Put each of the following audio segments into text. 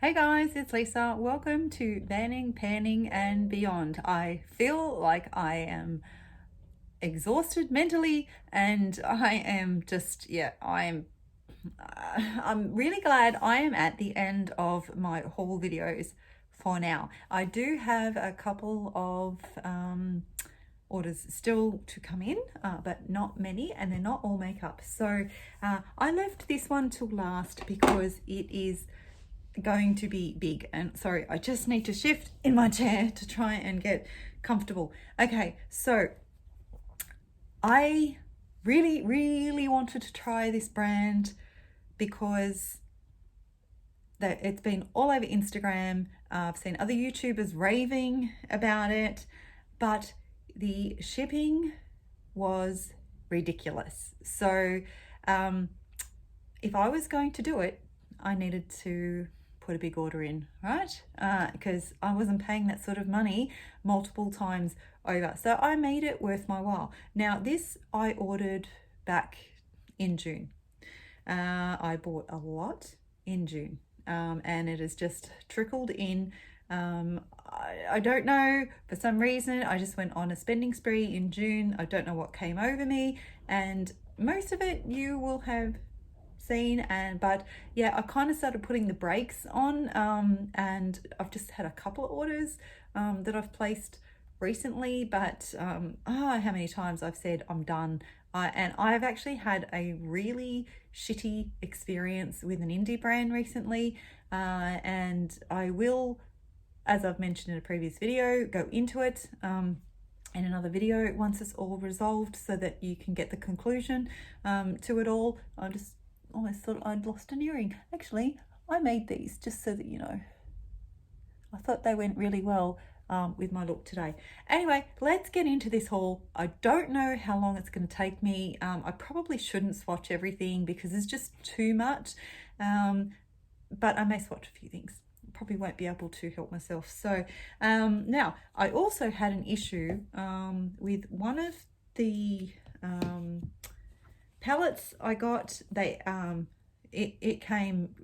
Hey guys, it's Lisa. Welcome to Banning, Panning and Beyond. I feel like I am exhausted mentally and I am just, I'm really glad I am at the end of my haul videos for now. I do have a couple of orders still to come in, but not many, and they're not all makeup. So I left this one till last because it is going to be big. And sorry, I just need to shift in my chair to try and get comfortable. Okay, so I really wanted to try this brand because it's been all over Instagram. I've seen other YouTubers raving about it, but the shipping was ridiculous. So if I was going to do it, I needed to put a big order in, right? Because I wasn't paying that sort of money multiple times over. So I made it worth my while. Now this I ordered back in June. I bought a lot in June and it has just trickled in. I don't know, for some reason I just went on a spending spree in June. I don't know what came over me, and most of it you will have seen, but yeah, I kind of started putting the brakes on, and I've just had a couple of orders that I've placed recently, but how many times I've said I'm done. And I've actually had a really shitty experience with an indie brand recently, and I will, as I've mentioned in a previous video, go into it in another video once it's all resolved so that you can get the conclusion to it all. I just almost thought I'd lost an earring. Actually, I made these just so that you know. I thought they went really well with my look today. Anyway, let's get into this haul. I don't know how long it's going to take me. I probably shouldn't swatch everything because there's just too much, but I may swatch a few things. Probably won't be able to help myself. So now I also had an issue with one of the palettes I got. They it came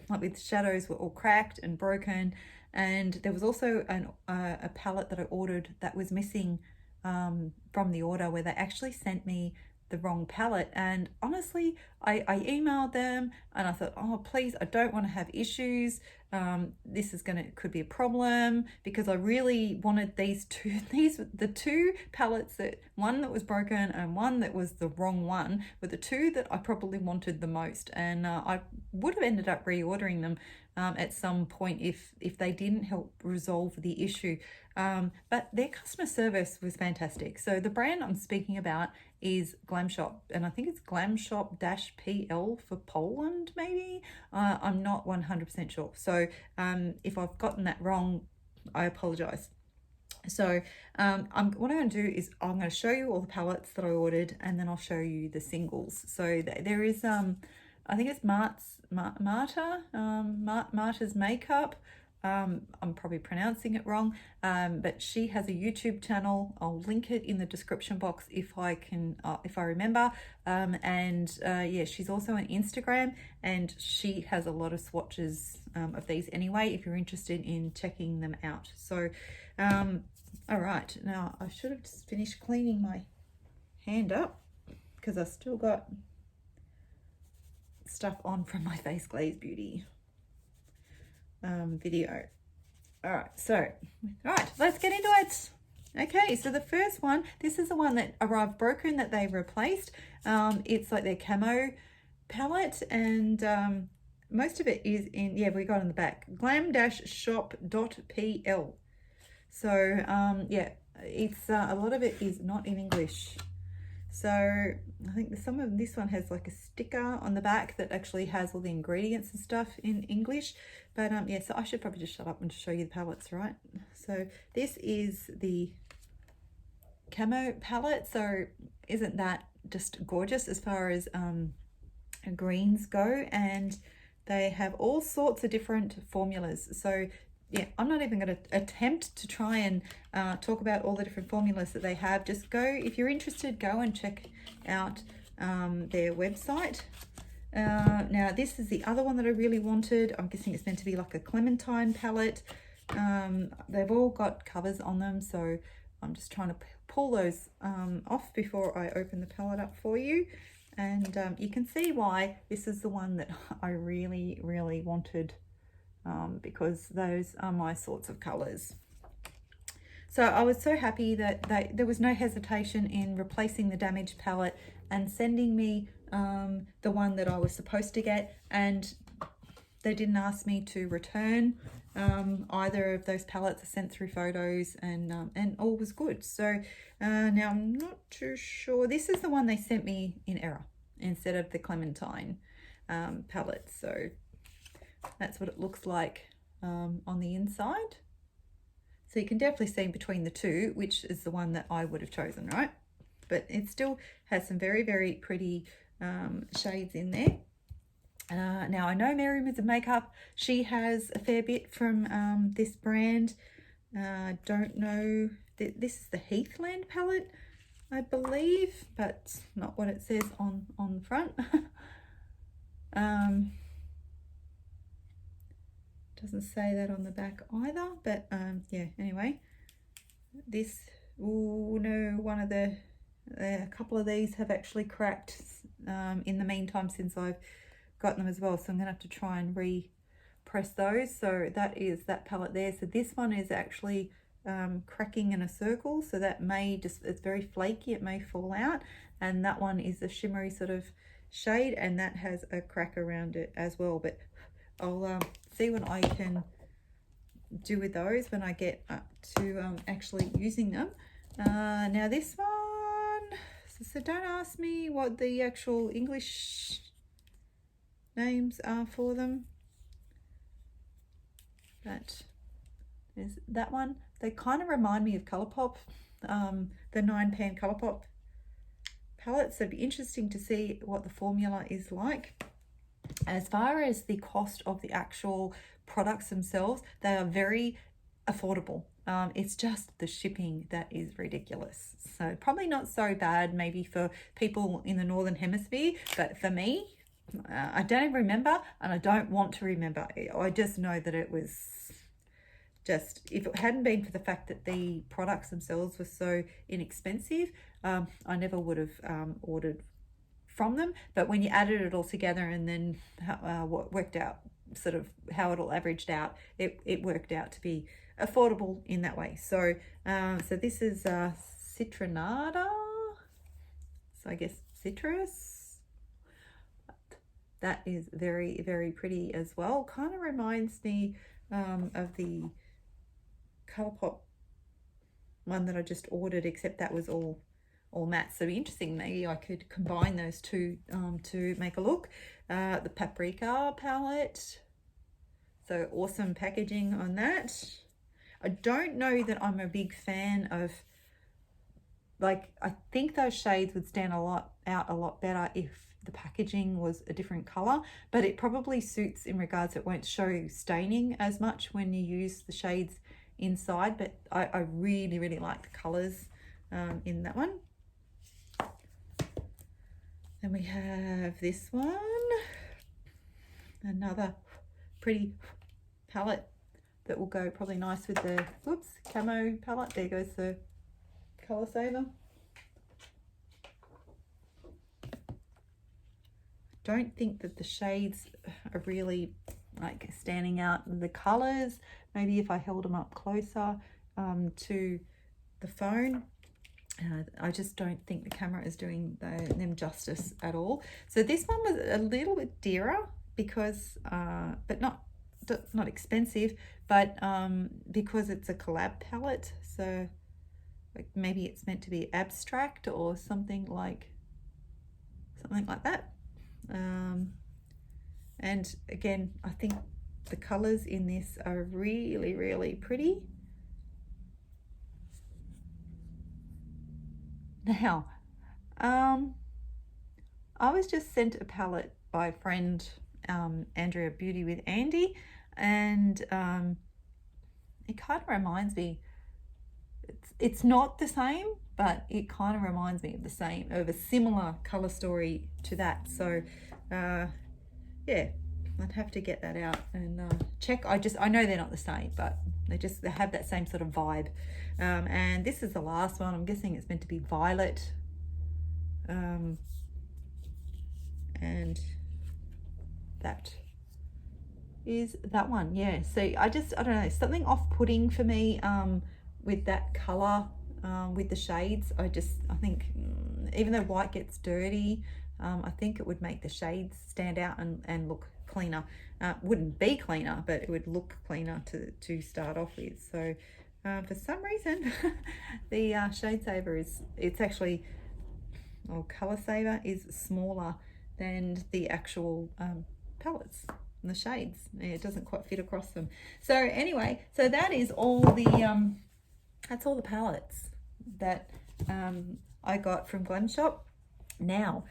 like with shadows were all cracked and broken, and there was also a palette that I ordered that was missing from the order, where they actually sent me the wrong palette. And honestly, I emailed them and I thought, oh please, I don't want to have issues. This is could be a problem, because I really wanted the two palettes, that one that was broken and one that was the wrong one, were the two that I probably wanted the most. And I would have ended up reordering them at some point if they didn't help resolve the issue. But their customer service was fantastic. So the brand I'm speaking about is Glam-shop, and I think it's Glam-shop.pl for Poland, maybe. I'm not 100% sure. So if I've gotten that wrong, I apologize. So what I'm going to do is I'm going to show you all the palettes that I ordered, and then I'll show you the singles. So there is I think it's Marte's makeup. I'm probably pronouncing it wrong, but she has a YouTube channel. I'll link it in the description box if I remember. Yeah, she's also on Instagram, and she has a lot of swatches of these anyway, if you're interested in checking them out. So all right, now I should have just finished cleaning my hand up because I still got stuff on from my Face Glaze Beauty video. All right, let's get into it. Okay, so the first one, this is the one that arrived broken that they replaced. It's like their Camo Palette, and most of it is in, yeah, we got on the back, Glam-shop.pl. So yeah, it's a lot of it is not in English. So I think some of this one has like a sticker on the back that actually has all the ingredients and stuff in English. But yeah, so I should probably just shut up and show you the palettes, right? So this is the Camo palette. So isn't that just gorgeous as far as greens go? And they have all sorts of different formulas. So yeah, I'm not even going to attempt to try and talk about all the different formulas that they have. Just go, if you're interested, go and check out their website. Now this is the other one that I really wanted. I'm guessing it's meant to be like a Clementine palette. They've all got covers on them, so I'm just trying to pull those off before I open the palette up for you. And you can see why this is the one that I really, really wanted, because those are my sorts of colors. So I was so happy that there was no hesitation in replacing the damaged palette and sending me the one that I was supposed to get, and they didn't ask me to return either of those palettes. I sent through photos, and all was good. So now I'm not too sure. This is the one they sent me in error instead of the Clementine palette. So that's what it looks like on the inside. So you can definitely see between the two which is the one that I would have chosen, right? But it still has some very, very pretty shades in there. Now I know Mary with the makeup, she has a fair bit from this brand. Don't know, this is the Heathland palette, I believe, but not what it says on the front. Doesn't say that on the back either, but yeah, anyway, this, oh no, one of the, a couple of these have actually cracked in the meantime since I've got them as well, so I'm gonna have to try and re-press those. So that is that palette there. So this one is actually cracking in a circle, so that may just, it's very flaky, it may fall out. And that one is a shimmery sort of shade, and that has a crack around it as well. But I'll see what I can do with those when I get up to actually using them. Now this one, so don't ask me what the actual English names are for them, but there's that one. They kind of remind me of Colourpop, the 9-pan Colourpop palettes. So it'd be interesting to see what the formula is like. As far as the cost of the actual products themselves, they are very affordable. It's just the shipping that is ridiculous. So probably not so bad maybe for people in the Northern Hemisphere, but for me, I don't even remember, and I don't want to remember. I just know that it was just, if it hadn't been for the fact that the products themselves were so inexpensive, I never would have ordered from them. But when you added it all together and then what worked out, sort of how it all averaged out, it worked out to be affordable in that way. So so this is Citronada, so I guess citrus. That is very, very pretty as well. Kind of reminds me of the Colourpop one that I just ordered, except that was all matte. So interesting, maybe I could combine those two to make a look. The Paprika Palette, so awesome packaging on that. I don't know that I'm a big fan of, like, I think those shades would stand out a lot better if the packaging was a different color, but it probably suits in regards, it won't show staining as much when you use the shades inside. But I really, really like the colors in that one. Then we have this one, another pretty palette that will go probably nice with the, whoops, Camo Palette. There goes the color saver. Don't think that the shades are really like standing out. The colors, maybe if I held them up closer to the phone, I just don't think the camera is doing them justice at all. So this one was a little bit dearer because, but not expensive, but because it's a collab palette. So like maybe it's meant to be abstract or something like that. And again, I think the colors in this are really, really pretty. Now, I was just sent a palette by a friend, Andrea Beauty with Andy, and it kind of reminds me, it's not the same, but it kind of reminds me of a similar color story to that. So yeah, I'd have to get that out and check. I know they're not the same, but they have that same sort of vibe. And this is the last one. I'm guessing it's meant to be violet. And that is that one. Yeah, see, I don't know, something off-putting for me with that color, with the shades. I think even though white gets dirty, I think it would make the shades stand out and look cleaner. Wouldn't be cleaner, but it would look cleaner to start off with. So for some reason the Shade Saver it's actually, or Color Saver, is smaller than the actual palettes and the shades. It doesn't quite fit across them. So anyway, so that is all the that's all the palettes that I got from Glam-shop. Now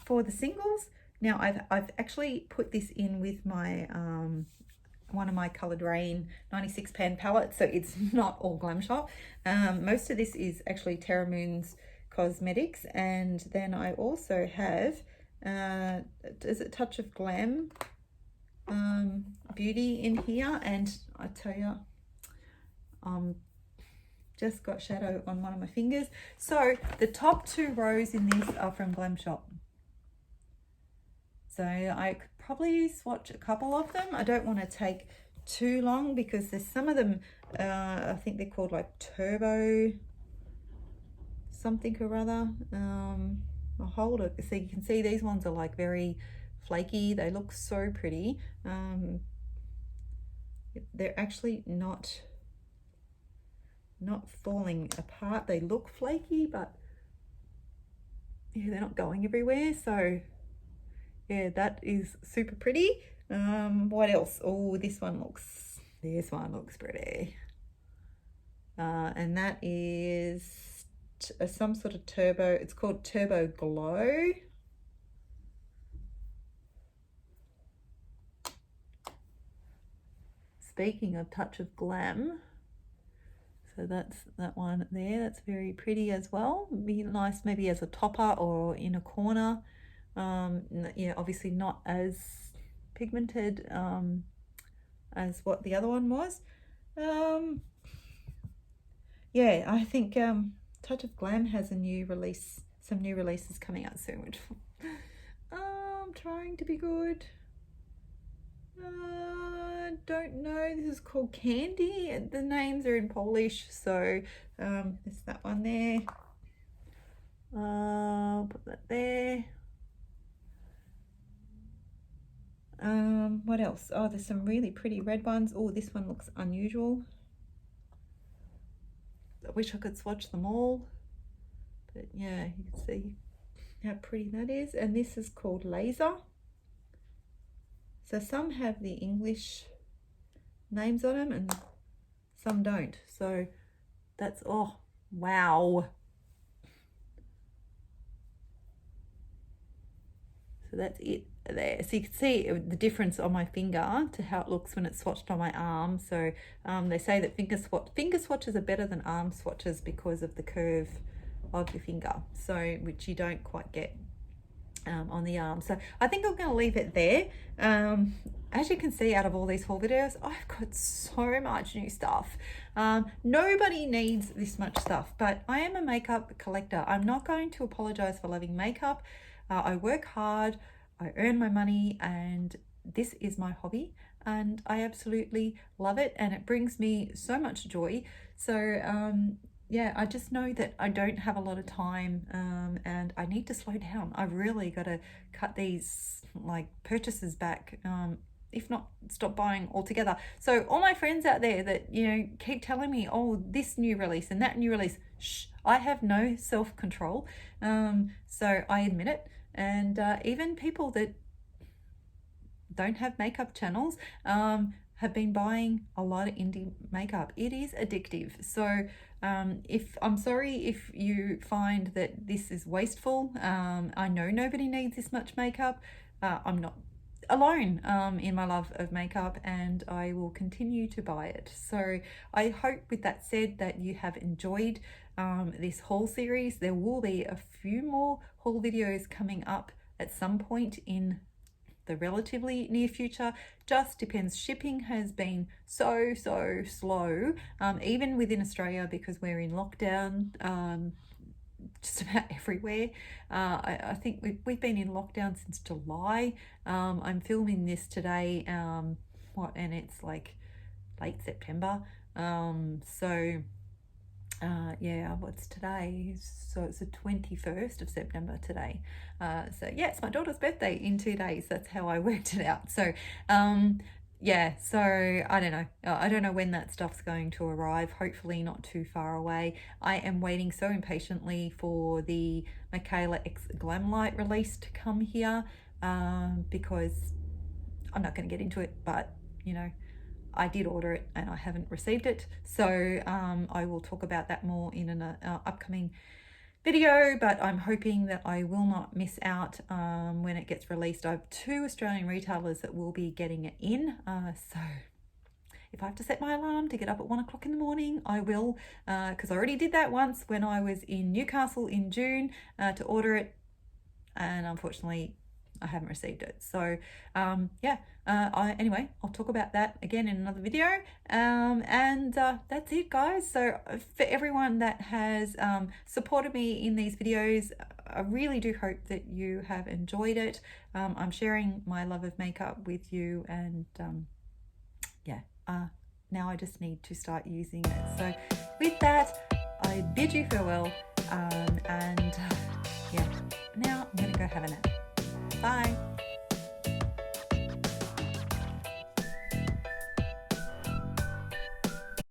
for the singles, now I've actually put this in with my one of my Coloured Rain 96 pan palettes, so it's not all Glam-shop. Most of this is actually Terra Moon's Cosmetics, and then I also have is it Touch of Glam Beauty in here, and I tell you, just got shadow on one of my fingers. So the top 2 rows in this are from Glam-shop. So I could probably swatch a couple of them. I don't want to take too long because there's some of them, I think they're called like Turbo something or other. I'll hold it so you can see these ones are like very flaky. They look so pretty. They're actually not falling apart. They look flaky, but yeah, they're not going everywhere. So yeah, that is super pretty. What else? Oh, this one looks pretty. And that is some sort of turbo. It's called Turbo Glow. Speaking of Touch of Glam, so that's that one there. That's very pretty as well. Be nice maybe as a topper or in a corner. Yeah, obviously not as pigmented as what the other one was. Yeah, I think Touch of Glam has a new release, some new releases coming out soon, which I'm trying to be good. Don't know. This is called Candy. The names are in Polish, so there's that one there. Put that there. What else? Oh, there's some really pretty red ones. Oh, this one looks unusual. I wish I could swatch them all, but yeah, you can see how pretty that is. And this is called Laser. So some have the English names on them and some don't. So that's, oh, wow. So that's it there. So you can see the difference on my finger to how it looks when it's swatched on my arm. So they say that finger swatches are better than arm swatches because of the curve of your finger, so which you don't quite get on the arm. So I think I'm going to leave it there. As you can see out of all these haul videos, I've got so much new stuff. Nobody needs this much stuff, but I am a makeup collector. I'm not going to apologize for loving makeup. I work hard, I earn my money, and this is my hobby, and I absolutely love it, and it brings me so much joy. So yeah, I just know that I don't have a lot of time, and I need to slow down. I've really got to cut these like purchases back, if not stop buying altogether. So all my friends out there that, you know, keep telling me, oh, this new release and that new release, shh, I have no self-control. So I admit it. And even people that don't have makeup channels have been buying a lot of indie makeup. It is addictive. So if I'm sorry if you find that this is wasteful. I know nobody needs this much makeup. I'm not alone in my love of makeup, and I will continue to buy it. So I hope with that said that you have enjoyed this haul series. There will be a few more haul videos coming up at some point in the relatively near future. Just depends. Shipping has been so slow, even within Australia, because we're in lockdown just about everywhere. I think we've been in lockdown since July. I'm filming this today, and it's like late September. Yeah, what's today? So it's the 21st of September today. So yeah, it's my daughter's birthday in 2 days. That's how I worked it out. So yeah, so I don't know. I don't know when that stuff's going to arrive. Hopefully not too far away. I am waiting so impatiently for the Michaela X Glam Light release to come here, because I'm not going to get into it, but you know, I did order it and I haven't received it. So I will talk about that more in an upcoming video, but I'm hoping that I will not miss out when it gets released. I have 2 Australian retailers that will be getting it in. So if I have to set my alarm to get up at 1 o'clock in the morning, I will, because I already did that once when I was in Newcastle in June to order it, and unfortunately I haven't received it. So yeah, anyway, I'll talk about that again in another video. And that's it, guys. So for everyone that has supported me in these videos, I really do hope that you have enjoyed it. I'm sharing my love of makeup with you, and yeah, now I just need to start using it. So with that, I bid you farewell, and yeah, now I'm gonna go have a nap. Bye.